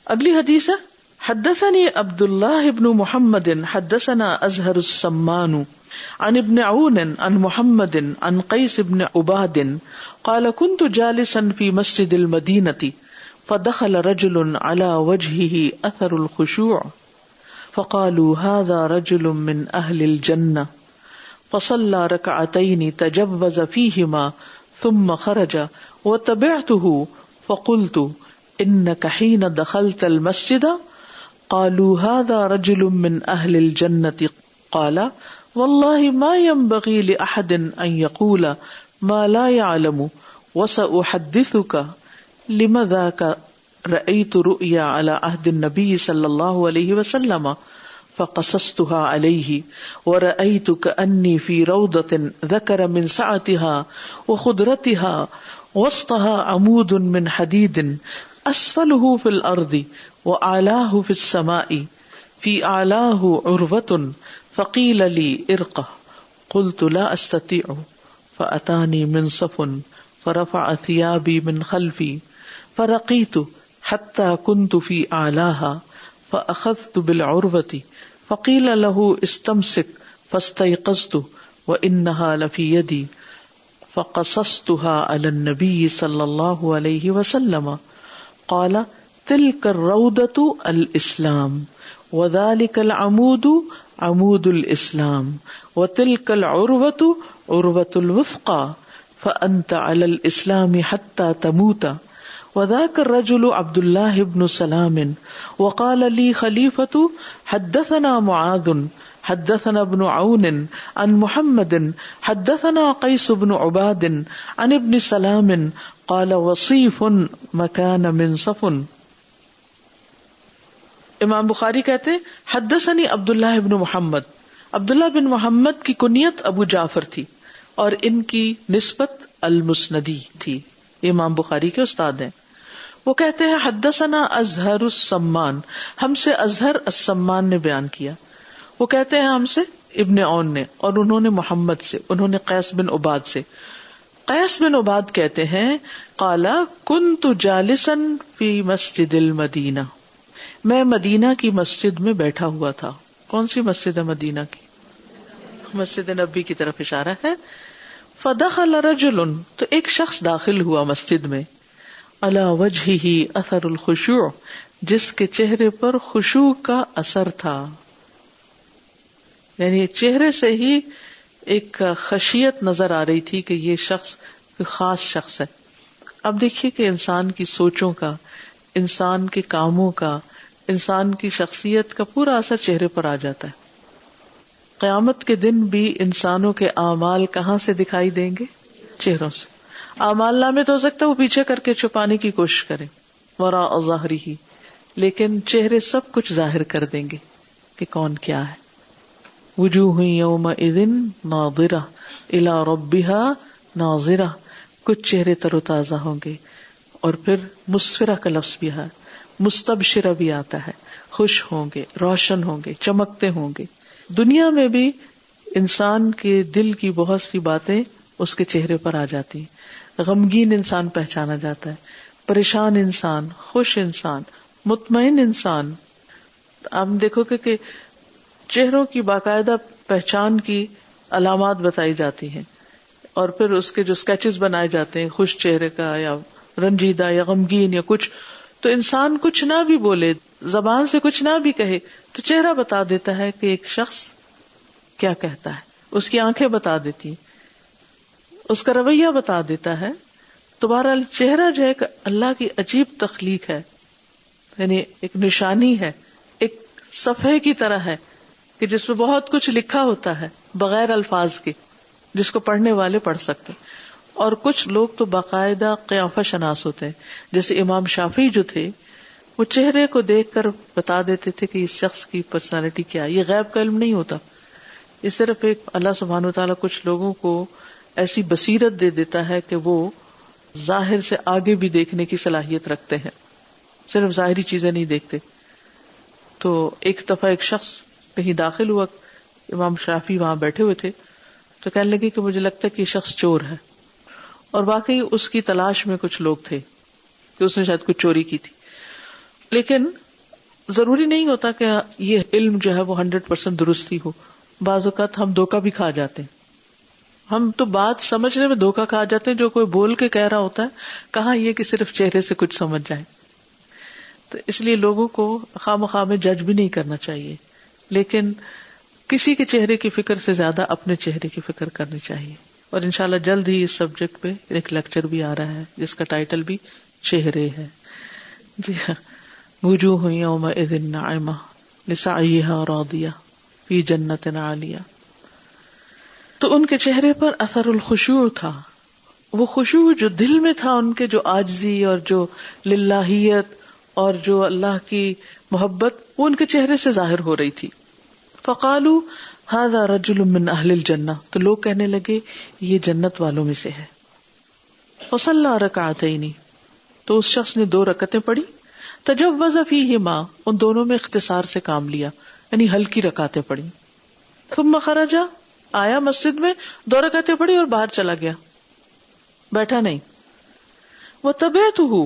اگلی حدیث ہے حدثني عبد الله بن محمد حدثنا أزهر السمان عن ابن عون عن محمد عن قيس بن عباد قال كنت جالسا في مسجد المدينة فدخل رجل على وجهه أثر الخشوع فقالوا هذا رجل من أهل الجنة فصلى ركعتين تجوز فيهما ثم خرج وتبعته فقلت إنك حين دخلت المسجد قالوا هذا رجل من أهل الجنة قال والله ما ينبغي لأحد أن يقول ما لا يعلم وسأحدثك لما ذاك رأيت رؤيا على عهد النبي صلى الله عليه وسلم فقصصتها عليه ورأيت كأني في روضة ذكر من سعتها وخضرتها وسطها عمود من حديد أسفله في الأرض وأعلاه في السماء في أعلاه عروة فقيل لي ارقه قلت لا أستطيع فأتاني منصف فرفع ثيابي من خلفي فرقيت حتى كنت في أعلاها فأخذت بالعروة فقيل له استمسك فاستيقظت وإنها لفي يدي فقصصتها على النبي صلى الله عليه وسلم قال تلك الروضة الإسلام وذلك العمود عمود الإسلام وتلك العروة عروة الوثقى فأنت على الإسلام حتى تموت وذاك الرجل عبد الله بن سلام وقال لي خليفة حدثنا معاذ حدثنا ابن عون عن محمد حدثنا قيس بن عباد عن ابن سلام قال وصيف مكان منصف. امام بخاری کہتے ہیں حدثنی عبداللہ بن محمد. عبداللہ بن محمد کی کنیت ابو جعفر تھی اور ان کی نسبت المسندی تھی. امام بخاری کے استاد ہیں. وہ کہتے ہیں حدثنا ازہر السمان، ہم سے ازہر السمان نے بیان کیا. وہ کہتے ہیں ہم سے ابن عون نے، اور انہوں نے محمد سے، انہوں نے قیس بن عباد سے. قیس بن عباد کہتے ہیں قال کنت جالسا فی مسجد المدینہ، میں مدینہ کی مسجد میں بیٹھا ہوا تھا. کون سی مسجد ہے مدینہ کی؟ مسجد نبی کی طرف اشارہ ہے. فدخل رجل، تو ایک شخص داخل ہوا مسجد میں، علی وجہہ اثر الخشوع، جس کے چہرے پر خشوع کا اثر تھا. یعنی چہرے سے ہی ایک خشیت نظر آ رہی تھی کہ یہ شخص خاص شخص ہے. اب دیکھیے کہ انسان کی سوچوں کا، انسان کے کاموں کا، انسان کی شخصیت کا پورا اثر چہرے پر آ جاتا ہے. قیامت کے دن بھی انسانوں کے اعمال کہاں سے دکھائی دیں گے؟ چہروں سے. اعمال نامے تو ہو سکتا ہے وہ پیچھے کر کے چھپانے کی کوشش کریں، وراء ظاہرہ، لیکن چہرے سب کچھ ظاہر کر دیں گے کہ کون کیا ہے. وجوہ یومئذ ناظرہ الی ربہا ناظرہ، کچھ چہرے تر و تازہ ہوں گے. اور پھر مسفرہ کا لفظ بھی ہے، مستبشرہ بھی آتا ہے، خوش ہوں گے، روشن ہوں گے، چمکتے ہوں گے. دنیا میں بھی انسان کے دل کی بہت سی باتیں اس کے چہرے پر آ جاتی ہیں. غمگین انسان پہچانا جاتا ہے، پریشان انسان، خوش انسان، مطمئن انسان. آپ دیکھو گے کہ چہروں کی باقاعدہ پہچان کی علامات بتائی جاتی ہیں، اور پھر اس کے جو سکیچز بنائے جاتے ہیں خوش چہرے کا یا رنجیدہ یا غمگین یا کچھ، تو انسان کچھ نہ بھی بولے، زبان سے کچھ نہ بھی کہے، تو چہرہ بتا دیتا ہے کہ ایک شخص کیا کہتا ہے. اس کی آنکھیں بتا دیتی ہیں، اس کا رویہ بتا دیتا ہے. تو بہرحال چہرہ جو ہے اللہ کی عجیب تخلیق ہے، یعنی ایک نشانی ہے، ایک صفحے کی طرح ہے کہ جس میں بہت کچھ لکھا ہوتا ہے بغیر الفاظ کے، جس کو پڑھنے والے پڑھ سکتے. اور کچھ لوگ تو باقاعدہ قیافہ شناس ہوتے ہیں، جیسے امام شافعی جو تھے، وہ چہرے کو دیکھ کر بتا دیتے تھے کہ اس شخص کی پرسنالٹی کیا. یہ غیب کا علم نہیں ہوتا، یہ صرف ایک اللہ سبحانہ وتعالیٰ کچھ لوگوں کو ایسی بصیرت دے دیتا ہے کہ وہ ظاہر سے آگے بھی دیکھنے کی صلاحیت رکھتے ہیں، صرف ظاہری چیزیں نہیں دیکھتے. تو ایک دفعہ ایک شخص کہیں داخل ہوا، امام شافعی وہاں بیٹھے ہوئے تھے، تو کہنے لگے کہ مجھے لگتا ہے کہ یہ شخص چور ہے. اور واقعی اس کی تلاش میں کچھ لوگ تھے کہ اس نے شاید کچھ چوری کی تھی. لیکن ضروری نہیں ہوتا کہ یہ علم جو ہے وہ 100% درست ہی ہو. بعض اوقات ہم دھوکہ بھی کھا جاتے ہیں. ہم تو بات سمجھنے میں دھوکہ کھا جاتے ہیں, جو کوئی بول کے کہہ رہا ہوتا ہے, کہاں یہ کہ صرف چہرے سے کچھ سمجھ جائے. تو اس لیے لوگوں کو خواہ میں جج بھی نہیں کرنا چاہیے, لیکن کسی کے چہرے کی فکر سے زیادہ اپنے چہرے کی فکر کرنی چاہیے. اور انشاءاللہ جلد ہی اس سبجیکٹ پہ ایک لیکچر بھی آ رہا ہے جس کا ٹائٹل بھی چہرے ہے. جی ہاں, وجوہ یومئذ ناعمہ لسعیہا راضیہ فی جنت عالیہ. تو ان کے چہرے پر اثر الخشوع تھا, وہ خشوع جو دل میں تھا ان کے, جو عاجزی اور جو للہیت اور جو اللہ کی محبت, وہ ان کے چہرے سے ظاہر ہو رہی تھی. فقالوا ھذا رجل من اہل الجنہ, تو لوگ کہنے لگے یہ جنت والوں میں سے ہے. فصلی رکعتین, تو اس شخص نے 2 رکعتیں پڑھی. تجوز فیہما, ان دونوں میں اختصار سے کام لیا, یعنی ہلکی رکعتیں پڑھی. ثم خرج, آیا مسجد میں 2 رکعتیں پڑھی اور باہر چلا گیا, بیٹھا نہیں. وتبعتہ,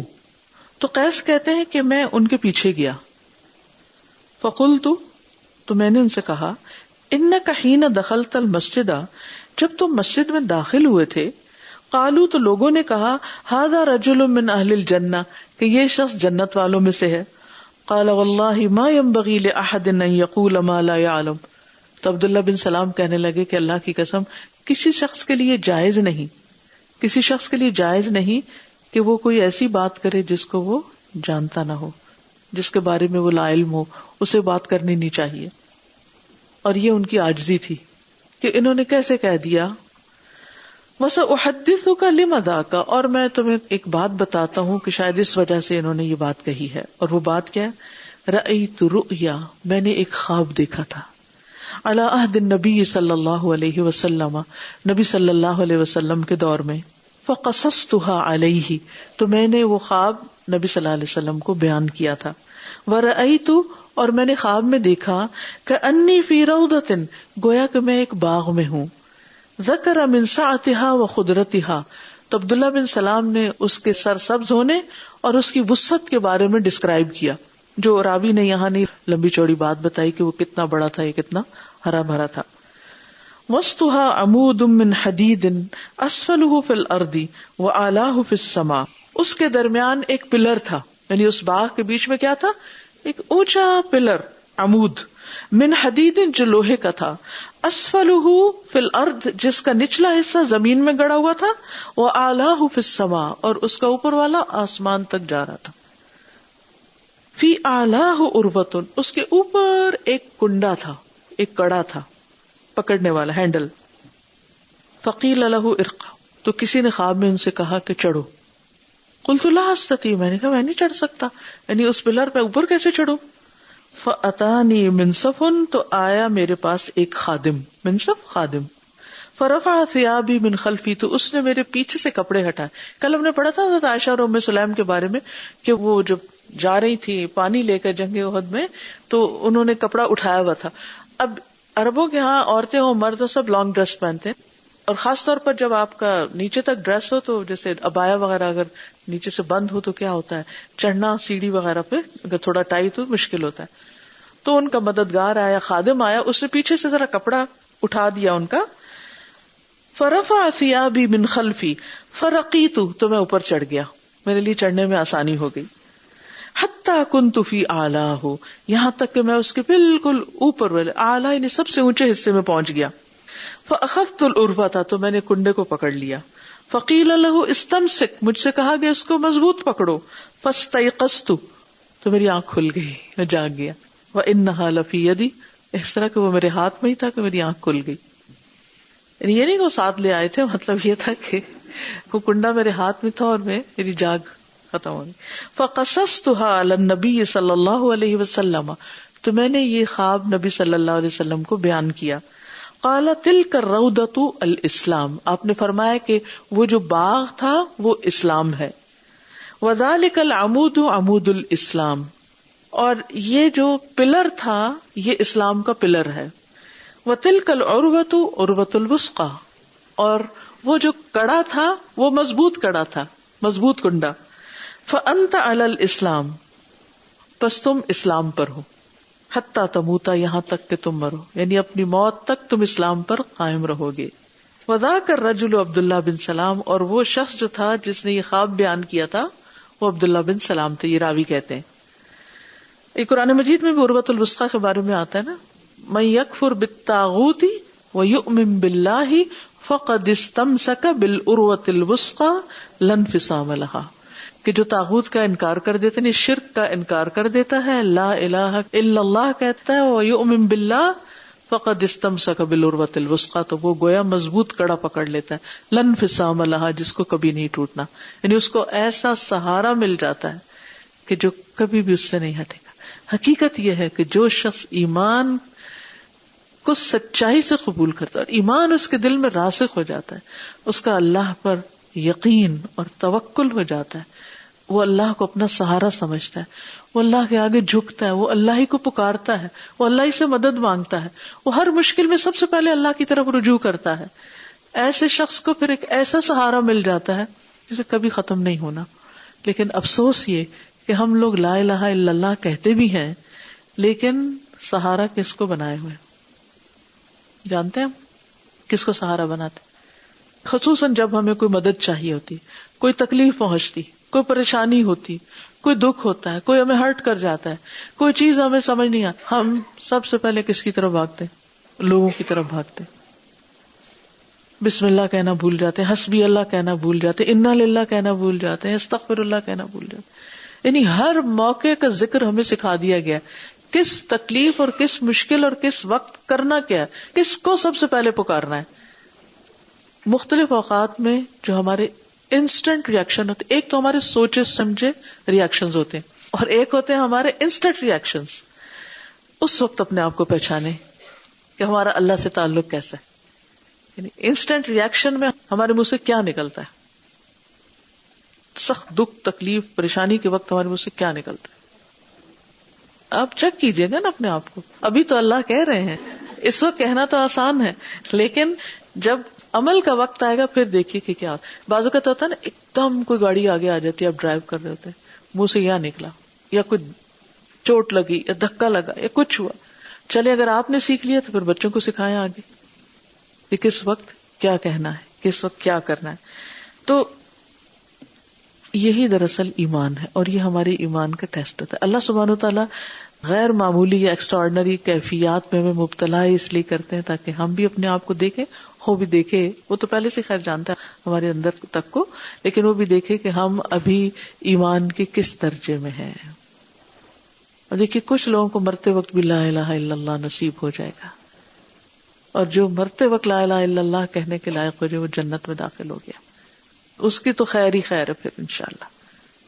تو قیس کہتے ہیں کہ میں ان کے پیچھے گیا. فقلت, تو میں نے ان سے کہا, انک حین دخلت المسجد, جب تم مسجد میں داخل ہوئے تھے, قالوا, تو لوگوں نے کہا, ھذا رجل من اہل الجنہ, کہ یہ شخص جنت والوں میں سے ہے. قال واللہ ما ينبغي لأحد ان يقول ما لا يعلم, تو عبداللہ بن سلام کہنے لگے کہ اللہ کی قسم, کسی شخص کے لیے جائز نہیں کہ وہ کوئی ایسی بات کرے جس کو وہ جانتا نہ ہو, جس کے بارے میں وہ لا علم ہو, اسے بات کرنی نہیں چاہیے. اور یہ ان کی عاجزی تھی کہ انہوں نے کیسے کہہ دیا. وَسَأُحَدِّثُكَ لِمَ ذَاكَ, اور میں تمہیں ایک بات بتاتا ہوں کہ شاید اس وجہ سے انہوں نے یہ بات کہی ہے. اور وہ بات کیا ہے؟ رأیت رؤیا, میں نے ایک خواب دیکھا تھا. علی عہد النبی صلی اللہ علیہ وسلم, نبی صلی اللہ علیہ وسلم کے دور میں. فقصصتها علیہ, تو میں نے وہ خواب نبی صلی اللہ علیہ وسلم کو بیان کیا تھا. ورأیت, اور میں نے خواب میں دیکھا, کہ انی فی روضۃ, گویا کہ میں ایک باغ میں ہوں. ذکر من سعتها وخضرتها, تو عبداللہ بن سلام نے اس کے سرسبز ہونے اور اس کی وسعت کے بارے میں ڈسکرائب کیا, جو راوی نے یہاں نہیں لمبی چوڑی بات بتائی کہ وہ کتنا بڑا تھا, یہ کتنا ہرا بھرا تھا. وسطها عمود من حدید اسفله فی الارض واعلاه فی السماء, اس کے درمیان ایک پلر تھا, یعنی اس باغ کے بیچ میں کیا تھا, ایک اونچا پلر, عمود, من حدید, جو لوہے کا تھا, اسفلہ فی الارض, جس کا نچلا حصہ زمین میں گڑا ہوا تھا, واعلاہ فی السماء, اور اس کا اوپر والا آسمان تک جا رہا تھا. فی اعلاہ عروۃ, اس کے اوپر ایک کنڈا تھا, ایک کڑا تھا پکڑنے والا, ہینڈل. فقیل لہ ارقا, تو کسی نے خواب میں ان سے کہا کہ چڑھو. قلت لا استطیع, میں نے کہا میں نہیں چڑھ سکتا, یعنی اس پلر پہ اوپر کیسے چڑھوں. فاتانی منصف, تو آیا میرے پاس ایک خادم, منصف خادم. فرفع ثیابی من خلفی, تو اس نے میرے پیچھے سے کپڑے ہٹائے. کل ہم نے پڑھا تھا حضرت عائشہ اور ام سلیم کے بارے میں کہ وہ جب جا رہی تھی پانی لے کر جنگ احد میں, تو انہوں نے کپڑا اٹھایا ہوا تھا. اب عربوں کے ہاں عورتیں ہو مرد ہو سب لانگ ڈریس پہنتے ہیں, اور خاص طور پر جب آپ کا نیچے تک ڈریس ہو, تو جیسے ابایا وغیرہ اگر نیچے سے بند ہو تو کیا ہوتا ہے, چڑھنا سیڑھی وغیرہ پہ اگر تھوڑا ٹائٹ ہو مشکل ہوتا ہے. تو ان کا مددگار آیا, خادم آیا, اس نے پیچھے سے ذرا کپڑا اٹھا دیا ان کا. فرفع ثیابی من خلفی فرقیت, تو میں اوپر چڑھ گیا, میرے لیے چڑھنے میں آسانی ہو گئی. حتی کنت فی اعلاہ, یہاں تک کہ میں اس کے بالکل اوپر والے, اعلیٰ یعنی سب سے اونچے حصے میں پہنچ گیا. فاخذت العروۃ, تو میں نے کنڈے کو پکڑ لیا. فقیل لہ استمسک, مجھ سے کہا گیا اس کو مضبوط پکڑو. فاستیقظت, تو میری آنکھ کھل گئی, میں جاگ گیا. وانھا لفی یدی, اس طرح کہ وہ میرے ہاتھ میں ہی تھا کہ میری آنکھ کھل گئی. یہ نہیں کہ وہ ساتھ لے آئے تھے, مطلب یہ تھا کہ وہ کنڈا میرے ہاتھ میں تھا اور میری جاگ ختم ہو گئی. فقصصتها علی النبی صلی اللہ علیہ وسلم, تو میں نے یہ خواب نبی صلی اللہ علیہ وسلم کو بیان کیا. قال تلک الروضۃ الاسلام, آپ نے فرمایا کہ وہ جو باغ تھا وہ اسلام ہے. وذلک العمود عمود الاسلام, اور یہ جو پلر تھا یہ اسلام کا پلر ہے. وتلک العروۃ عروۃ الوثقی, اور وہ جو کڑا تھا وہ مضبوط کڑا تھا, مضبوط کنڈا. فانت علی الاسلام, پس تم اسلام پر ہو، حتی تموتا، یہاں تک کہ تم مرو، یعنی اپنی موت تک تم اسلام پر قائم رہو گے. وذاک الرجل عبداللہ بن سلام، اور وہ شخص جو تھا جس نے یہ خواب بیان کیا تھا وہ عبداللہ بن سلام تھے، یہ راوی کہتے ہیں. یہ قرآن مجید میں بھی عروۃ الوثقی کے بارے میں آتا ہے نا، من یکفر بالطاغوت ویؤمن باللہ فقد استمسک بالعروۃ الوثقی لا انفصام لها، کہ جو طاغوت کا انکار کر دیتا ہے، شرک کا انکار کر دیتا ہے، لا الہ الا اللہ کہتا ہے، ویؤمن باللہ فقد استمسک بالعروۃ الوثقی، تو وہ گویا مضبوط کڑا پکڑ لیتا ہے، لا انفصام لها، جس کو کبھی نہیں ٹوٹنا، یعنی اس کو ایسا سہارا مل جاتا ہے کہ جو کبھی بھی اس سے نہیں ہٹے گا. حقیقت یہ ہے کہ جو شخص ایمان کو سچائی سے قبول کرتا ہے اور ایمان اس کے دل میں راسخ ہو جاتا ہے، اس کا اللہ پر یقین اور توکل ہو جاتا ہے، وہ اللہ کو اپنا سہارا سمجھتا ہے، وہ اللہ کے آگے جھکتا ہے، وہ اللہ ہی کو پکارتا ہے، وہ اللہ ہی سے مدد مانگتا ہے، وہ ہر مشکل میں سب سے پہلے اللہ کی طرف رجوع کرتا ہے. ایسے شخص کو پھر ایک ایسا سہارا مل جاتا ہے جسے کبھی ختم نہیں ہونا. لیکن افسوس یہ کہ ہم لوگ لا الہ الا اللہ کہتے بھی ہیں لیکن سہارا کس کو بنائے ہوئے جانتے ہیں؟ کس کو سہارا بناتے؟ خصوصاً جب ہمیں کوئی مدد چاہیے ہوتی، کوئی تکلیف پہنچتی، کوئی پریشانی ہوتی، کوئی دکھ ہوتا ہے، کوئی ہمیں ہرٹ کر جاتا ہے، کوئی چیز ہمیں سمجھ نہیں آتی، ہم سب سے پہلے کس کی طرف بھاگتے؟ لوگوں کی طرف بھاگتے. بسم اللہ کہنا بھول جاتے ہیں، حسبی اللہ کہنا بھول جاتے ہیں، انا للہ کہنا بھول جاتے ہیں، استغفر اللہ کہنا بھول جاتے ہیں. یعنی ہر موقع کا ذکر ہمیں سکھا دیا گیا، کس تکلیف اور کس مشکل اور کس وقت کرنا کیا ہے، کس کو سب سے پہلے پکارنا ہے. مختلف اوقات میں جو ہمارے انسٹنٹ ریئیکشن ہوتے، ایک تو ہمارے سوچے سمجھے ریئیکشنز ہوتے ہیں اور ایک ہوتے ہیں ہمارے انسٹنٹ ریئیکشنز. اس وقت اپنے آپ کو پہچانے کہ ہمارا اللہ سے تعلق کیسا ہے. یعنی انسٹنٹ ریئیکشن میں ہمارے منہ سے کیا نکلتا ہے، سخت دکھ تکلیف پریشانی کے وقت ہمارے منہ سے کیا نکلتا ہے. آپ چیک کیجئے گا نا اپنے آپ کو. ابھی تو اللہ کہہ رہے ہیں، اس وقت کہنا تو آسان ہے لیکن جب عمل کا وقت آئے گا پھر دیکھیے کہ کیا. بعض اوقات ہوتا ہے نا ایک دم کوئی گاڑی آگے آ جاتی ہے، آپ ڈرائیو کر رہے ہوتے ہیں، منہ سے یا نکلا یا کوئی چوٹ لگی یا دھکا لگا یا کچھ ہوا. چلے اگر آپ نے سیکھ لیا تو پھر بچوں کو سکھائیں آگے کہ کس وقت کیا کہنا ہے، کس وقت کیا کرنا ہے. تو یہی دراصل ایمان ہے اور یہ ہمارے ایمان کا ٹیسٹ ہوتا ہے. اللہ سبحانہ وتعالیٰ غیر معمولی یا ایکسٹراڈنری کیفیات میں ہمیں مبتلا اس لیے کرتے ہیں تاکہ ہم بھی اپنے آپ کو دیکھیں، وہ بھی دیکھے. وہ تو پہلے سے خیر جانتا ہے ہمارے اندر تک کو، لیکن وہ بھی دیکھے کہ ہم ابھی ایمان کے کس درجے میں ہیں. اور دیکھیے کچھ لوگوں کو مرتے وقت بھی لا الہ الا اللہ نصیب ہو جائے گا، اور جو مرتے وقت لا الہ الا اللہ کہنے کے لائق ہو جائے وہ جنت میں داخل ہو گیا. اس کی تو خیر ہی خیر ہے پھر انشاءاللہ،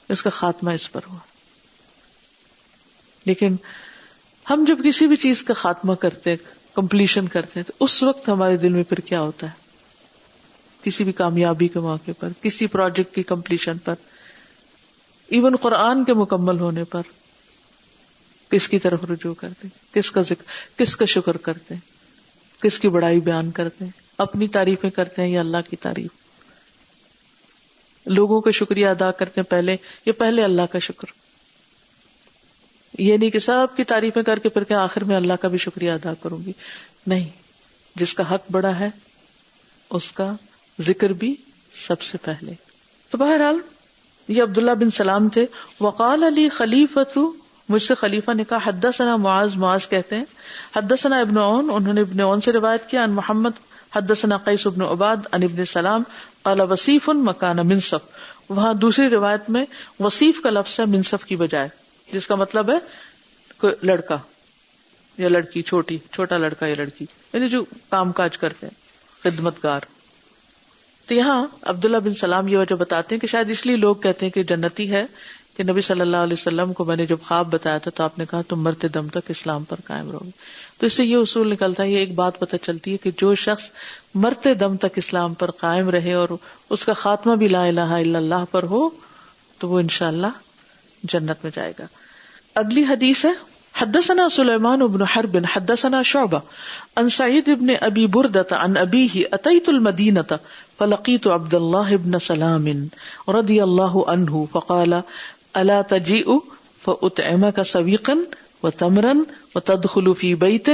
اس کا خاتمہ اس پر ہوا. لیکن ہم جب کسی بھی چیز کا خاتمہ کرتے، کمپلیشن کرتے ہیں، تو اس وقت ہمارے دل میں پھر کیا ہوتا ہے؟ کسی بھی کامیابی کے موقع پر، کسی پروجیکٹ کی کمپلیشن پر، ایون قرآن کے مکمل ہونے پر کس کی طرف رجوع کرتے ہیں، کس کا ذکر، کس کا شکر کرتے ہیں، کس کی بڑائی بیان کرتے ہیں، اپنی تعریفیں کرتے ہیں یا اللہ کی تعریف. لوگوں کا شکریہ ادا کرتے ہیں پہلے، یہ پہلے اللہ کا شکر. یہ نہیں کہ سب کی تعریفیں کر کے پھر کہ آخر میں اللہ کا بھی شکریہ ادا کروں گی. نہیں، جس کا حق بڑا ہے اس کا ذکر بھی سب سے پہلے. تو بہرحال یہ عبداللہ بن سلام تھے. وقال علی خلیفۃ، مجھ سے خلیفہ نے کہا حدثنا معاذ، معاذ کہتے ہیں حدثنا ابن عون، انہوں نے ابن عون سے روایت کیا، عن محمد حدثنا قیس بن عباد عن ابن سلام قال وصیف مکان منصف. وہاں دوسری روایت میں وصیف کا لفظ ہے منصف کی بجائے، جس کا مطلب ہے کوئی لڑکا یا لڑکی، چھوٹا لڑکا یا لڑکی، یعنی جو کام کاج کرتے ہیں، خدمتگار. تو یہاں عبداللہ بن سلام یہ وجہ بتاتے ہیں کہ شاید اس لیے لوگ کہتے ہیں کہ جنتی ہے کہ نبی صلی اللہ علیہ وسلم کو میں نے جب خواب بتایا تھا تو آپ نے کہا تم مرتے دم تک اسلام پر قائم رہو گے. تو اس سے یہ اصول نکلتا ہے، یہ ایک بات پتہ چلتی ہے کہ جو شخص مرتے دم تک اسلام پر قائم رہے اور اس کا خاتمہ بھی لا الہ الا اللہ پر ہو تو وہ انشاءاللہ جنت میں جائے گا. اگلی حدیث ہے حدثنا سلیمان بن حرب حدثنا شعبہ عن سعید بن ابی بردۃ عن ابیہ اتیت المدینۃ فلقیت عبد اللہ بن سلام رضی اللہ عنہ فقال الا تجیء فأطعمك سويقا وتمرا وتدخل في بيت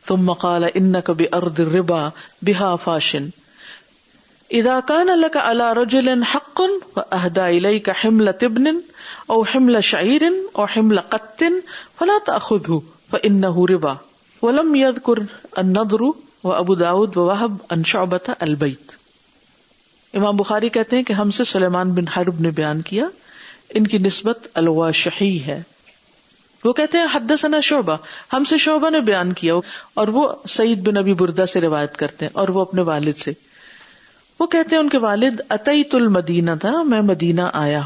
ثم قال إنك بأرض الربا بها فاش إذا كان لك على رجل حق وأهدى إليك حمل تبن أو حمل شعير أو حمل قط فلا تأخذه فإنه ربا. ولم يذكر النضر وأبو داود ووهب عن شعبة البيت. امام بخاری کہتے ہیں کہ ہم سے سلیمان بن حرب نے بیان کیا، ان کی نسبت الواشحی ہے. وہ کہتے ہیں حدثنا شعبہ، ہم سے شعبہ نے بیان کیا، اور وہ سعید بن ابی بردہ سے روایت کرتے ہیں، اور وہ اپنے والد سے. وہ کہتے ہیں ان کے والد اتیت المدینہ تھا، میں مدینہ آیا.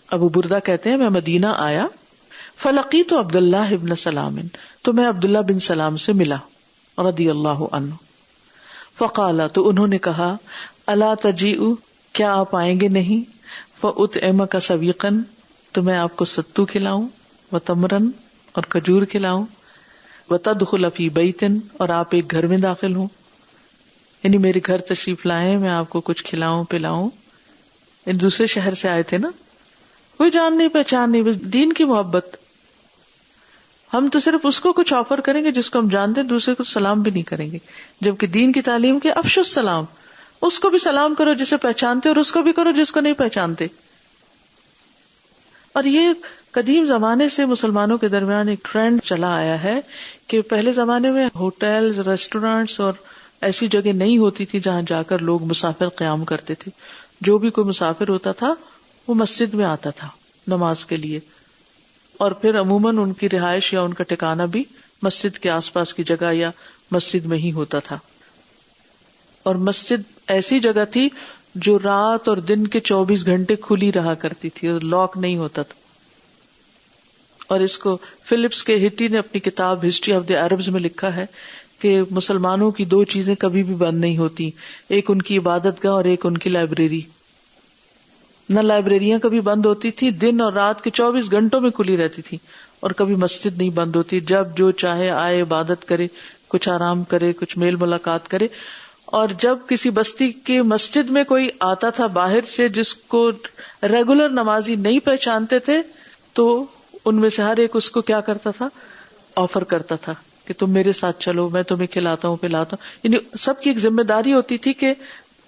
ابو بردہ کہتے ہیں میں مدینہ آیا. فلقیت عبداللہ ابن سلام، تو میں عبداللہ بن سلام سے ملا رضی اللہ عنہ. فقال، تو انہوں نے کہا الا تجیء، کیا آپ آئیں گے نہیں؟ فاطعمک سویقا، تو میں آپ کو ستو کھلاؤں، وتمرن، اور کھجور کھلاؤں، وتدخل فی بیت، اور آپ ایک گھر میں داخل ہوں، یعنی میرے گھر تشریف لائیں، میں آپ کو کچھ کھلاؤں پلاؤں. ان دوسرے شہر سے آئے تھے نا، کوئی جان نہیں پہچان نہیں، بس دین کی محبت. ہم تو صرف اس کو کچھ آفر کریں گے جس کو ہم جانتے ہیں، دوسرے کو سلام بھی نہیں کریں گے. جبکہ دین کی تعلیم کے افشو السلام، اس کو بھی سلام کرو جسے پہچانتے، اور اس کو بھی کرو جس کو نہیں پہچانتے. اور یہ قدیم زمانے سے مسلمانوں کے درمیان ایک ٹرینڈ چلا آیا ہے کہ پہلے زمانے میں ہوٹلز، ریسٹورینٹس اور ایسی جگہ نہیں ہوتی تھی جہاں جا کر لوگ مسافر قیام کرتے تھے. جو بھی کوئی مسافر ہوتا تھا وہ مسجد میں آتا تھا نماز کے لیے، اور پھر عموماً ان کی رہائش یا ان کا ٹھکانہ بھی مسجد کے آس پاس کی جگہ یا مسجد میں ہی ہوتا تھا. اور مسجد ایسی جگہ تھی جو رات اور دن کے 24 گھنٹے کھلی رہا کرتی تھی اور لاک نہیں ہوتا تھا. اور اس کو فلپس کے ہٹی نے اپنی کتاب ہسٹری آف دی عربز میں لکھا ہے کہ مسلمانوں کی دو چیزیں کبھی بھی بند نہیں ہوتی، ایک ان کی عبادت گاہ اور ایک ان کی لائبریری. نہ لائبریریاں کبھی بند ہوتی تھی، دن اور رات کے 24 گھنٹوں میں کھلی رہتی تھی. اور کبھی مسجد نہیں بند ہوتی، جب جو چاہے آئے، عبادت کرے، کچھ آرام کرے، کچھ میل ملاقات کرے. اور جب کسی بستی کے مسجد میں کوئی آتا تھا باہر سے جس کو ریگولر نمازی نہیں پہچانتے تھے، تو ان میں سے ہر ایک اس کو کیا کرتا تھا، آفر کرتا تھا کہ تم میرے ساتھ چلو، میں تمہیں کھلاتا ہوں پلاتا ہوں. یعنی سب کی ایک ذمہ داری ہوتی تھی کہ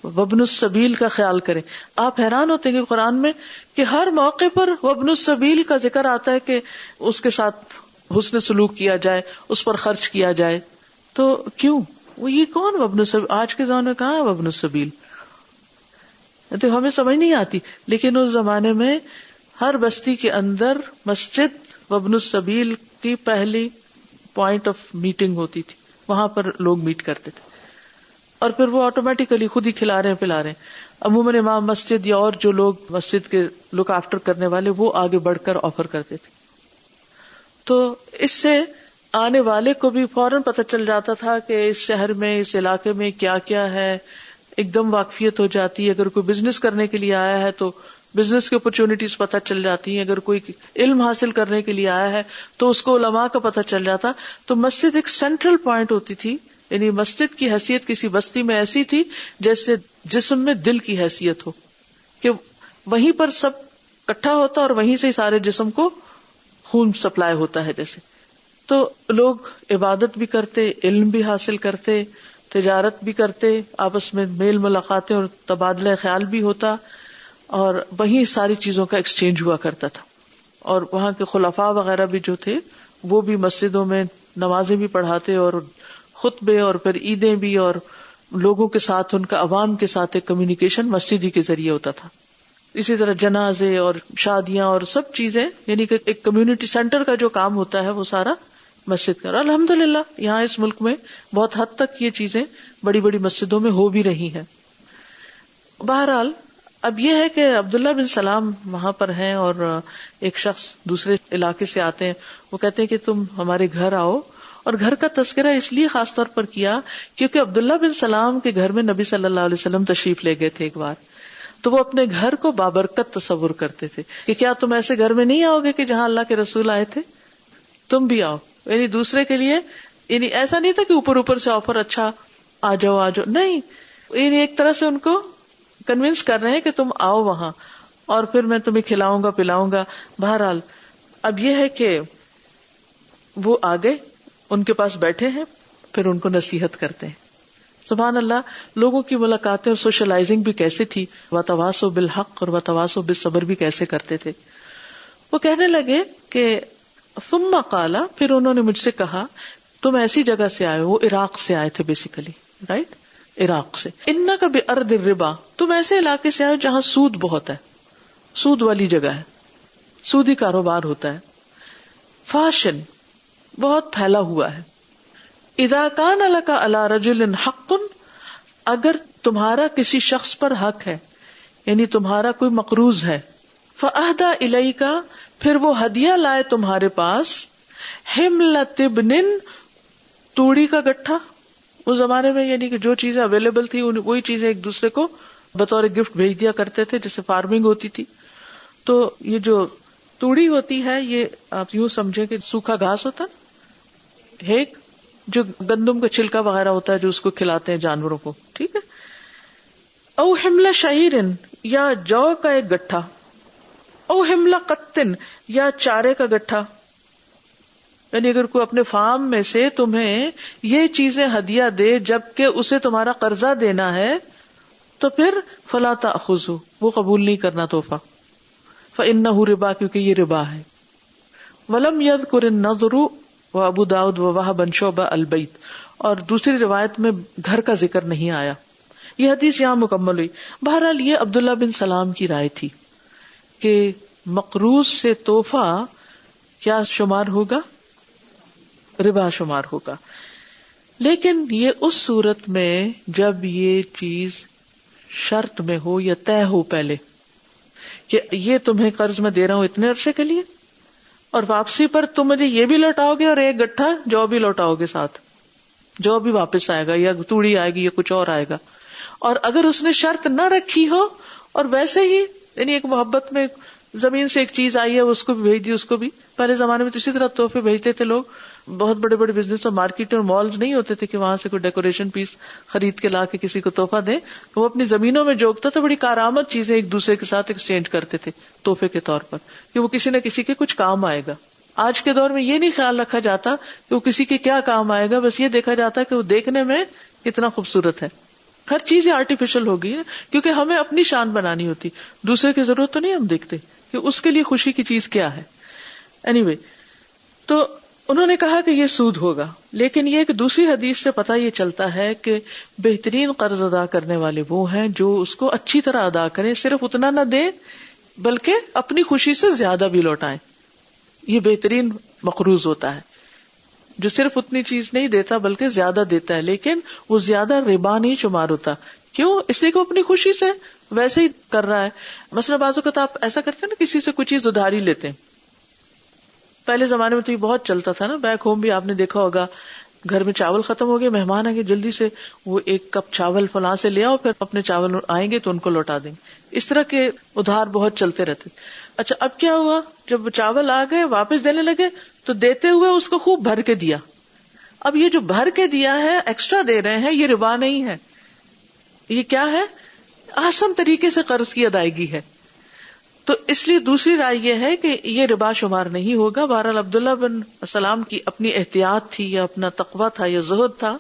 وابن السبیل کا خیال کریں. آپ حیران ہوتے ہیں کہ قرآن میں کہ ہر موقع پر وابن السبیل کا ذکر آتا ہے کہ اس کے ساتھ حسن سلوک کیا جائے، اس پر خرچ کیا جائے. تو کیوں؟ وہ یہ کون وابن السبیل؟ آج کے زمانے میں کہاں ہے وابن السبیل؟ تو ہمیں سمجھ نہیں آتی. لیکن اس زمانے میں ہر بستی کے اندر مسجد وابن السبیل کی پہلی پوائنٹ آف میٹنگ ہوتی تھی، وہاں پر لوگ میٹ کرتے تھے. اور پھر وہ آٹومیٹیکلی خود ہی کھلا رہے ہیں پلا رہے ہیں. عموماً امام مسجد یا اور جو لوگ مسجد کے لک آفٹر کرنے والے وہ آگے بڑھ کر آفر کرتے تھے. تو اس سے آنے والے کو بھی فوراً پتہ چل جاتا تھا کہ اس شہر میں، اس علاقے میں کیا کیا ہے، ایک دم واقفیت ہو جاتی ہے. اگر کوئی بزنس کرنے کے لیے آیا ہے تو بزنس کی اپرچونٹیز پتہ چل جاتی ہیں. اگر کوئی علم حاصل کرنے کے لیے آیا ہے تو اس کو علماء کا پتہ چل جاتا. تو مسجد ایک سینٹرل پوائنٹ ہوتی تھی. یعنی مسجد کی حیثیت کسی بستی میں ایسی تھی جیسے جسم میں دل کی حیثیت ہو، کہ وہیں پر سب اکٹھا ہوتا اور وہیں سے سارے جسم کو خون سپلائی ہوتا ہے جیسے. تو لوگ عبادت بھی کرتے، علم بھی حاصل کرتے، تجارت بھی کرتے، آپس میں میل ملاقاتیں اور تبادلہ خیال بھی ہوتا، اور وہیں ساری چیزوں کا ایکسچینج ہوا کرتا تھا. اور وہاں کے خلفاء وغیرہ بھی جو تھے وہ بھی مسجدوں میں نمازیں بھی پڑھاتے اور خطبے اور پھر عیدیں بھی، اور لوگوں کے ساتھ ان کا عوام کے ساتھ ایک کمیونیکیشن مسجد ہی کے ذریعے ہوتا تھا. اسی طرح جنازے اور شادیاں اور سب چیزیں، یعنی کہ ایک کمیونٹی سینٹر کا جو کام ہوتا ہے وہ سارا مسجد کا. الحمدللہ یہاں اس ملک میں بہت حد تک یہ چیزیں بڑی بڑی مسجدوں میں ہو بھی رہی ہیں. بہرحال اب یہ ہے کہ عبداللہ بن سلام وہاں پر ہیں اور ایک شخص دوسرے علاقے سے آتے ہیں. وہ کہتے ہیں کہ تم ہمارے گھر آؤ. اور گھر کا تذکرہ اس لیے خاص طور پر کیا کیونکہ عبداللہ بن سلام کے گھر میں نبی صلی اللہ علیہ وسلم تشریف لے گئے تھے ایک بار. تو وہ اپنے گھر کو بابرکت تصور کرتے تھے کہ کیا تم ایسے گھر میں نہیں آؤ گے کہ جہاں اللہ کے رسول آئے تھے، تم بھی آؤ. یعنی دوسرے کے لیے، یعنی ایسا نہیں تھا کہ اوپر اوپر سے آفر، اچھا آ جاؤ نہیں. یعنی ایک طرح سے ان کو کنونس کر رہے ہیں کہ تم آؤ وہاں اور پھر میں تمہیں کھلاؤں گا پلاؤں گا. بہرحال اب یہ ہے کہ وہ آگے ان کے پاس بیٹھے ہیں، پھر ان کو نصیحت کرتے ہیں. سبحان اللہ، لوگوں کی ملاقاتیں اور سوشلائزنگ بھی کیسے تھی، وتواصوا بالحق اور وتواصوا بالصبر بھی کیسے کرتے تھے. وہ کہنے لگے کہ ثم قال، پھر انہوں نے مجھ سے کہا تم ایسی جگہ سے آئے ہو، وہ عراق سے آئے تھے بیسیکلی، رائٹ، عراق سے. انک بارض الربا، تم ایسے علاقے سے آئے جہاں سود بہت ہے، سود والی جگہ ہے، سودی کاروبار ہوتا ہے. فاشن، بہت پھیلا ہوا ہے. اذا کان لک علی رجل حق، اگر تمہارا کسی شخص پر حق ہے، یعنی تمہارا کوئی مقروض ہے، فاہدی الیک، پھر وہ ہدیہ لائے تمہارے پاس، حملۃ ابن، توڑی کا گٹھا. اس زمانے میں یعنی کہ جو چیزیں اویلیبل تھی وہی چیزیں ایک دوسرے کو بطور گفٹ بھیج دیا کرتے تھے، جیسے فارمنگ ہوتی تھی. تو یہ جو توڑی ہوتی ہے، یہ آپ یوں سمجھیں کہ سوکھا گھاس ہوتا ہے، ایک جو گندم کا چھلکا وغیرہ ہوتا ہے جو اس کو کھلاتے ہیں جانوروں کو، ٹھیک ہے. او حمل شعیر، یا جو کا ایک گٹھا، او حمل قطن، یا چارے کا گٹھا. یعنی اگر کوئی اپنے فارم میں سے تمہیں یہ چیزیں ہدیہ دے جبکہ اسے تمہارا قرضہ دینا ہے تو پھر فلا تأخذوا، وہ قبول نہیں کرنا تحفہ. فإنه ربا، کیونکہ یہ ربا ہے. ولم يذكر النضر وابو داؤد ووهب بن شعبہ البیت، اور دوسری روایت میں گھر کا ذکر نہیں آیا. یہ حدیث یہاں مکمل ہوئی. بہرحال یہ عبداللہ بن سلام کی رائے تھی کہ مقروض سے تحفہ کیا شمار ہوگا، ربا شمار ہوگا. لیکن یہ اس صورت میں جب یہ چیز شرط میں ہو یا طے ہو پہلے کہ یہ تمہیں قرض میں دے رہا ہوں اتنے عرصے کے لیے، اور واپسی پر تم مجھے یہ بھی لوٹاؤ گے اور ایک گٹھا جو بھی لوٹاؤ گے ساتھ، جو بھی واپس آئے گا، یا توڑی آئے گی یا کچھ اور آئے گا. اور اگر اس نے شرط نہ رکھی ہو اور ویسے ہی یعنی ایک محبت میں زمین سے ایک چیز آئی ہے اس کو بھی بھیج دی، اس کو بھی. پہلے زمانے میں تو اسی طرح تحفے بھیجتے تھے لوگ. بہت بڑے بڑے بزنس اور مارکیٹ اور مالز نہیں ہوتے تھے کہ وہاں سے کوئی ڈیکوریشن پیس خرید کے لا کے کسی کو تحفہ دیں. وہ اپنی زمینوں میں جوگتا تھا، بڑی کارآمد چیزیں ایک دوسرے کے ساتھ ایکسچینج کرتے تھے تحفے کے طور پر، کہ وہ کسی نہ کسی کے کچھ کام آئے گا. آج کے دور میں یہ نہیں خیال رکھا جاتا کہ وہ کسی کے کیا کام آئے گا، بس یہ دیکھا جاتا ہے کہ وہ دیکھنے میں کتنا خوبصورت ہے. ہر چیز آرٹیفیشل ہو گئی ہے کیونکہ ہمیں اپنی شان بنانی ہوتی، دوسرے کی ضرورت تو نہیں ہم دیکھتے کہ اس کے لیے خوشی کی چیز کیا ہے. Anyway, تو انہوں نے کہا کہ یہ سود ہوگا. لیکن یہ کہ دوسری حدیث سے پتہ یہ چلتا ہے کہ بہترین قرض ادا کرنے والے وہ ہیں جو اس کو اچھی طرح ادا کریں، صرف اتنا نہ دیں بلکہ اپنی خوشی سے زیادہ بھی لوٹائیں. یہ بہترین مقروض ہوتا ہے جو صرف اتنی چیز نہیں دیتا بلکہ زیادہ دیتا ہے، لیکن وہ زیادہ ربا نہیں شمار ہوتا. کیوں؟ اس لیے کہ وہ اپنی خوشی سے ویسے ہی کر رہا ہے. مثلا بعض اوقات آپ ایسا کرتے ہیں نا، کسی سے کوئی چیز ادھاری لیتے ہیں. پہلے زمانے میں تو یہ بہت چلتا تھا نا، بیک ہوم بھی آپ نے دیکھا ہوگا، گھر میں چاول ختم ہو گئے، مہمان آئیں گے، جلدی سے وہ ایک کپ چاول فلاں سے لے آؤ، پھر اپنے چاول آئیں گے تو ان کو لوٹا دیں گے. اس طرح کے ادھار بہت چلتے رہتے. اچھا اب کیا ہوا، جب چاول آ گئے واپس دینے لگے تو دیتے ہوئے اس کو خوب بھر کے دیا. اب یہ جو بھر کے دیا ہے، ایکسٹرا دے رہے ہیں، یہ ربا نہیں ہے. یہ کیا ہے؟ آسان طریقے سے قرض کی ادائیگی ہے. تو اس لیے دوسری رائے یہ ہے کہ یہ ربا شمار نہیں ہوگا. بہرحال عبداللہ بن سلام کی اپنی احتیاط تھی یا اپنا تقویٰ تھا یا زہد تھا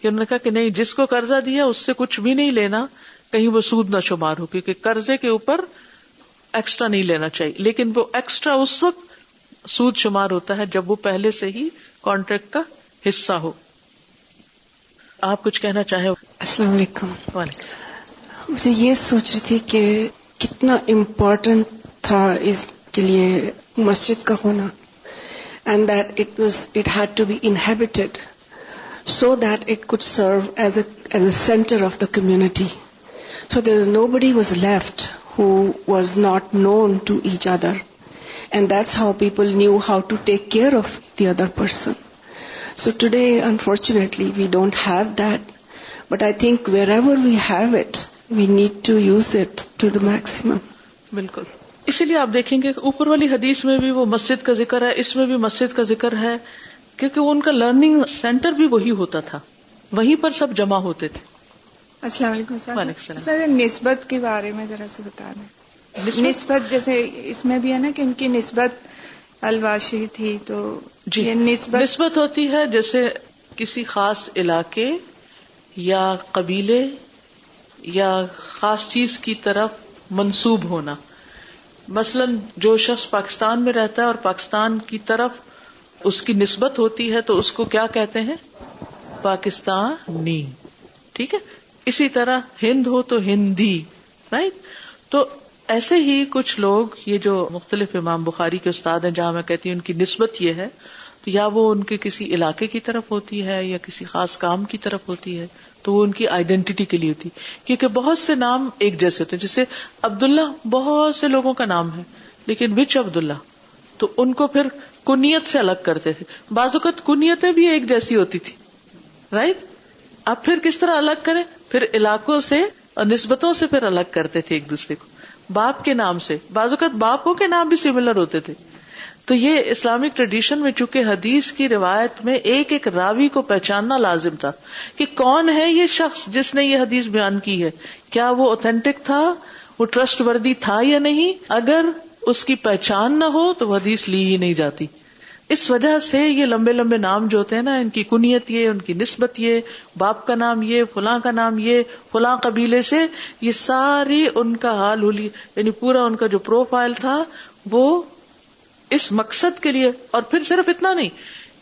کہ انہوں نے کہا کہ نہیں، جس کو قرضہ دیا اس سے کچھ بھی نہیں لینا، کہیں وہ سود نہ شمار ہو، کیونکہ قرضے کے اوپر ایکسٹرا نہیں لینا چاہیے. لیکن وہ ایکسٹرا اس وقت سود شمار ہوتا ہے جب وہ پہلے سے ہی کانٹریکٹ کا حصہ ہو. آپ کچھ کہنا چاہیں؟ السلام علیکم. وعلیکم. مجھے یہ سوچ رہی تھی کہ کتنا امپورٹنٹ تھا اس کے لیے مسجد کا ہونا، and that it had to be inhibited so that it could serve as a center of the community. So nobody was left who was not known to each other, and that's how people knew how to take care of the other person. So today, unfortunately, we don't have that, but I think wherever we have it, we need to use it to the maximum. بالکل. اسی لیے آپ دیکھیں گے اوپر والی حدیث میں بھی وہ مسجد کا ذکر ہے، اس میں بھی مسجد کا ذکر ہے، کیونکہ ان کا لرننگ سینٹر بھی وہی ہوتا تھا، وہیں پر سب جمع ہوتے تھے. السلام علیکم وعلیکم سر. نسبت کے بارے میں ذرا سے بتا دیں. نسبت جیسے اس میں بھی ہے نا کہ ان کی نسبت الواشی تھی. تو جی یہ نسبت ہوتی ہے جیسے کسی خاص علاقے یا قبیلے یا خاص چیز کی طرف منسوب ہونا. مثلا جو شخص پاکستان میں رہتا ہے اور پاکستان کی طرف اس کی نسبت ہوتی ہے تو اس کو کیا کہتے ہیں؟ پاکستانی. ٹھیک ہے. اسی طرح ہند ہو تو ہندی. رائٹ. تو ایسے ہی کچھ لوگ یہ جو مختلف امام بخاری کے استاد ہیں جہاں میں کہتی ہوں ان کی نسبت یہ ہے تو یا وہ ان کے کسی علاقے کی طرف ہوتی ہے یا کسی خاص کام کی طرف ہوتی ہے تو وہ ان کی آئیڈینٹی کے لیے ہوتی. کیونکہ بہت سے نام ایک جیسے ہوتے ہیں. جیسے عبداللہ بہت سے لوگوں کا نام ہے لیکن وچ عبداللہ, تو ان کو پھر کنیت سے الگ کرتے تھے. بعض اوقات کنیتیں بھی ایک جیسی ہوتی تھی. رائٹ. اب پھر کس طرح الگ کریں؟ پھر علاقوں سے اور نسبتوں سے پھر الگ کرتے تھے ایک دوسرے کو. باپ کے نام سے, بعض اوقات باپوں کے نام بھی سملر ہوتے تھے. تو یہ اسلامک ٹریڈیشن میں چونکہ حدیث کی روایت میں ایک ایک راوی کو پہچاننا لازم تھا کہ کون ہے یہ شخص جس نے یہ حدیث بیان کی ہے, کیا وہ اوتھینٹک تھا, وہ ٹرسٹ وردی تھا یا نہیں. اگر اس کی پہچان نہ ہو تو وہ حدیث لی ہی نہیں جاتی. اس وجہ سے یہ لمبے لمبے نام جو ہوتے ہیں نا, ان کی کنیت یہ, ان کی نسبت یہ, باپ کا نام یہ, فلاں کا نام یہ, فلاں قبیلے سے, یہ ساری ان کا حال ہولی یعنی پورا ان کا جو پروفائل تھا وہ اس مقصد کے لیے. اور پھر صرف اتنا نہیں,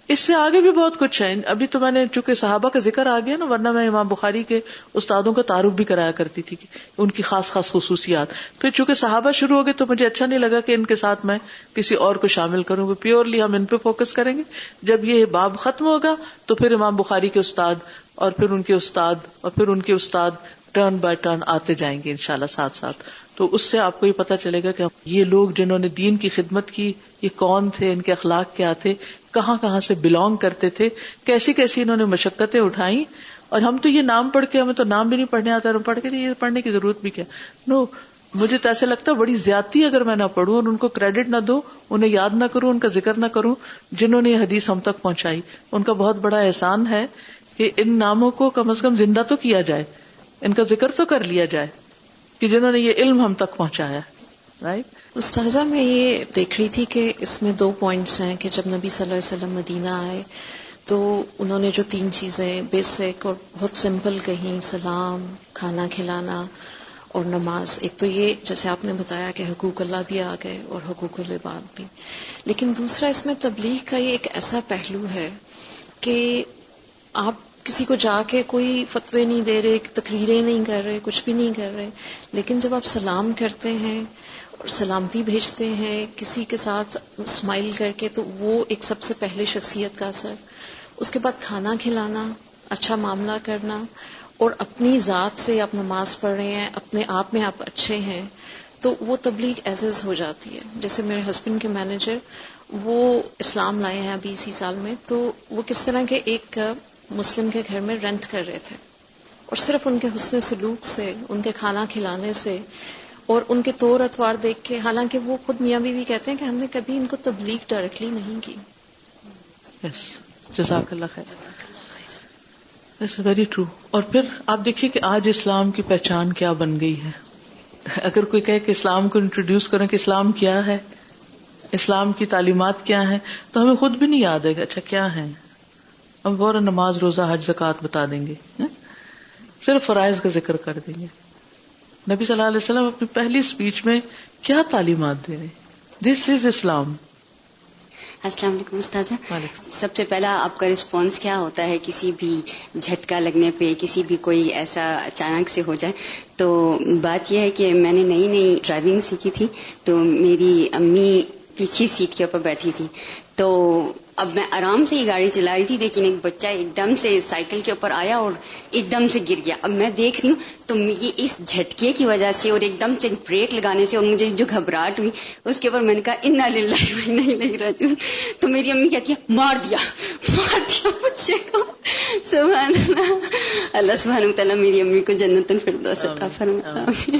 اس سے آگے بھی بہت کچھ ہے. ابھی تو میں نے چونکہ صحابہ کا ذکر آ گیا نا, ورنہ میں امام بخاری کے استادوں کا تعارف بھی کرایا کرتی تھی کہ ان کی خاص خاص خصوصیات. پھر چونکہ صحابہ شروع ہو گئے تو مجھے اچھا نہیں لگا کہ ان کے ساتھ میں کسی اور کو شامل کروں گا. پیورلی ہم ان پہ فوکس کریں گے. جب یہ باب ختم ہوگا تو پھر امام بخاری کے استاد اور پھر ان کے استاد اور پھر ان کے استاد ٹرن بائی ٹرن آتے جائیں گے انشاءاللہ ساتھ ساتھ. تو اس سے آپ کو یہ پتا چلے گا کہ یہ لوگ جنہوں نے دین کی خدمت کی یہ کون تھے, ان کے اخلاق کیا تھے, کہاں کہاں سے بلونگ کرتے تھے, کیسی کیسی انہوں نے مشقتیں اٹھائیں. اور ہم تو یہ نام پڑھ کے, ہمیں تو نام بھی نہیں پڑھنے آتا, اور پڑھ کے یہ پڑھنے کی ضرورت بھی کیا. نو, مجھے تو ایسے لگتا ہے بڑی زیادتی اگر میں نہ پڑھوں اور ان کو کریڈٹ نہ دوں, انہیں یاد نہ کروں, ان کا ذکر نہ کروں جنہوں نے یہ حدیث ہم تک پہنچائی. ان کا بہت بڑا احسان ہے کہ ان ناموں کو کم از کم زندہ تو کیا جائے, ان کا ذکر تو کر لیا جائے کہ جنہوں نے یہ علم ہم تک پہنچایا. رائٹ. استاذہ میں یہ دیکھ رہی تھی کہ اس میں 2 پوائنٹس ہیں کہ جب نبی صلی اللہ علیہ وسلم مدینہ آئے تو انہوں نے جو 3 چیزیں بیسک اور بہت سمپل کہیں, سلام, کھانا کھلانا اور نماز. ایک تو یہ جیسے آپ نے بتایا کہ حقوق اللہ بھی آ گئے اور حقوق العباد بھی, لیکن دوسرا اس میں تبلیغ کا یہ ایک ایسا پہلو ہے کہ آپ کسی کو جا کے کوئی فتوے نہیں دے رہے, تقریریں نہیں کر رہے, کچھ بھی نہیں کر رہے, لیکن جب آپ سلام کرتے ہیں اور سلامتی بھیجتے ہیں کسی کے ساتھ اسمائل کر کے, تو وہ ایک سب سے پہلے شخصیت کا اثر. اس کے بعد کھانا کھلانا, اچھا معاملہ کرنا, اور اپنی ذات سے آپ نماز پڑھ رہے ہیں, اپنے آپ میں آپ اچھے ہیں, تو وہ تبلیغ ایز ہو جاتی ہے. جیسے میرے ہسبینڈ کے مینیجر وہ اسلام لائے ہیں ابھی اسی سال میں, تو وہ کس طرح کے ایک مسلم کے گھر میں رینٹ کر رہے تھے, اور صرف ان کے حسن سلوک سے, ان کے کھانا کھلانے سے اور ان کے طور اتوار دیکھ کے, حالانکہ وہ خود میاں بیوی کہتے ہیں کہ ہم نے کبھی ان کو تبلیغ ڈائریکٹلی نہیں کی. جزاک اللہ خیر. That's very true. اور پھر آپ دیکھیے کہ آج اسلام کی پہچان کیا بن گئی ہے. اگر کوئی کہے کہ اسلام کو انٹروڈیوس کریں کہ اسلام کیا ہے, اسلام کی تعلیمات کیا ہیں, تو ہمیں خود بھی نہیں یاد ہے کہ اچھا کیا ہے. ہم فوراً نماز, روزہ, حج, زکوٰۃ بتا دیں گے, صرف فرائض کا ذکر کر دیں گے. نبی صلی اللہ علیہ وسلم اپنی پہلی اسپیچ میں کیا تعلیمات دے رہے, دس از اسلام. السلام علیکم استاذہ. سب سے پہلا آپ کا رسپانس کیا ہوتا ہے کسی بھی جھٹکا لگنے پہ, کسی بھی کوئی ایسا اچانک سے ہو جائے؟ تو بات یہ ہے کہ میں نے نئی ڈرائیونگ سیکھی تھی, تو میری امی پیچھے سیٹ کے اوپر بیٹھی تھی, تو اب میں آرام سے یہ گاڑی چلا رہی تھی, لیکن ایک بچہ ایک دم سے سائیکل کے اوپر آیا اور ایک دم سے گر گیا. اب میں دیکھ رہی ہوں تو یہ اس جھٹکے کی وجہ سے اور ایک دم سے بریک لگانے سے اور مجھے جو گھبراہٹ ہوئی اس کے اوپر میں نے کہا انا للہ و انا الیہ راجعون. تو میری امی کہتی ہے مار دیا بچے کو. سبحان اللہ. اللہ سبحانہ وتعالیٰ میری امی کو جنت الفردوس عطا فرمائے.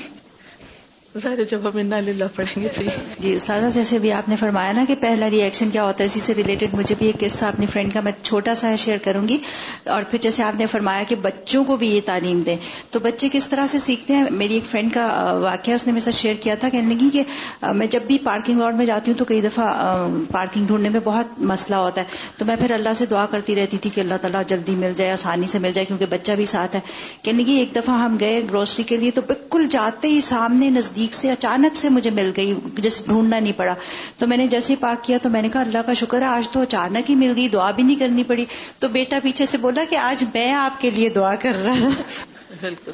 ظاہر جب ہم انا للہ پڑھیں گے صحیح. جی استاذہ، جیسے بھی آپ نے فرمایا نا کہ پہلا ری ایکشن کیا ہوتا ہے، اسی سے ریلیٹڈ مجھے بھی ایک قصہ اپنی فرینڈ کا میں چھوٹا سا شیئر کروں گی. اور پھر جیسے آپ نے فرمایا کہ بچوں کو بھی یہ تعلیم دیں، تو بچے کس طرح سے سیکھتے ہیں. میری ایک فرینڈ کا واقعہ اس نے میرے ساتھ شیئر کیا تھا، کہنے لگی کہ میں جب بھی پارکنگ لاٹ میں جاتی ہوں تو کئی دفعہ پارکنگ ڈھونڈنے میں بہت مسئلہ ہوتا ہے، تو میں پھر اللہ سے دعا کرتی رہتی تھی کہ اللہ تعالیٰ جلدی مل جائے، آسانی سے مل جائے، کیونکہ بچہ بھی ساتھ ہے. کہنے لگی ایک دفعہ ہم گئے گروسری کے لیے، تو بالکل جاتے ہی سامنے نزدیک سے اچانک سے مجھے مل گئی، جیسے ڈھونڈنا نہیں پڑا. تو میں نے جیسے ہی پارک کیا تو میں نے کہا اللہ کا شکر ہے آج تو اچانک ہی مل گئی، دعا بھی نہیں کرنی پڑی. تو بیٹا پیچھے سے بولا کہ آج میں آپ کے لیے دعا کر رہا ہوں. بالکل.